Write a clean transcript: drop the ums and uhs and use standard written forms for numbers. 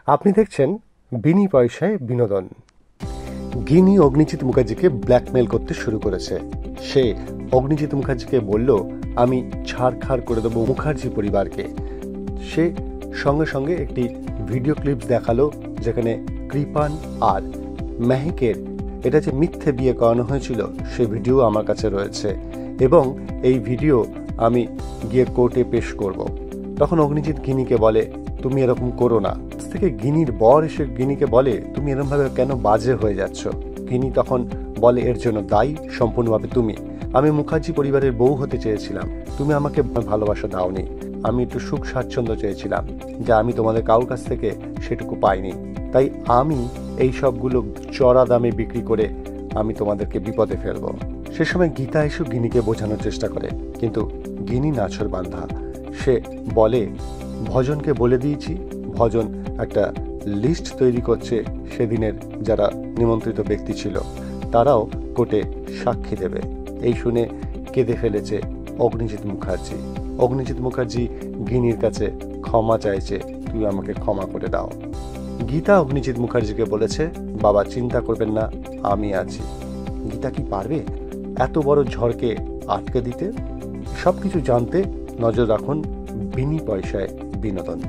আপনি দেখছেন বিনি পয়সায় বিনোদন। গিনি অগ্নিজিৎ মুখার্জিকে ব্ল্যাকমেল করতে শুরু করেছে। সে অগ্নিজিৎ মুখার্জিকে বলল, আমি ছাড়খাড় করে দেবো মুখার্জি পরিবারকে। সে সঙ্গে সঙ্গে একটি ভিডিও ক্লিপস দেখালো, যেখানে কৃপান আর মেহেকের এটা যে মিথ্যে বিয়ে করানো হয়েছিল সে ভিডিও আমার কাছে রয়েছে, এবং এই ভিডিও আমি গিয়ে কোর্টে পেশ করব। তখন অগ্নিজিৎ গিনিকে বলে, তুমি এরকম করো না। থেকে গিনির বর এসে গিনিকে বলে, তুমি এরকমভাবে কেন বাজে হয়ে যাচ্ছ? গিনি তখন বলে, এর জন্য দায়ী সম্পূর্ণভাবে তুমি। আমি মুখার্জি পরিবারের বউ হতে চেয়েছিলাম, তুমি আমাকে ভালোবাসা দাওনি। আমি একটু সুখ স্বাচ্ছন্দ্য চেয়েছিলাম, যা আমি তোমাদের কারোর কাছ থেকে সেটুকু পাইনি। তাই আমি এই সবগুলো চড়া দামে বিক্রি করে আমি তোমাদেরকে বিপদে ফেলবো। সে সময় গীতা এসে গিনিকে বোঝানোর চেষ্টা করে, কিন্তু গিনি নাছর বান্ধা। সে বলে, ভজনকে বলে দিয়েছি, ভজন একটা লিস্ট তৈরি করছে সেদিনের যারা নিমন্ত্রিত ব্যক্তি ছিল, তারাও কোর্টে সাক্ষী দেবে। এই শুনে কেঁদে ফেলেছে অগ্নিজিৎ মুখার্জি। অগ্নিজিৎ মুখার্জি গিনির কাছে ক্ষমা চাইছে, তুই আমাকে ক্ষমা করে দাও। গীতা অগ্নিজিৎ মুখার্জিকে বলেছে, বাবা চিন্তা করবেন না, আমি আছি। গীতা কি পারবে এত বড় ঝড়কে আটকে দিতে? সবকিছু জানতে নজর রাখুন বিনি পয়সায় বিনোদন।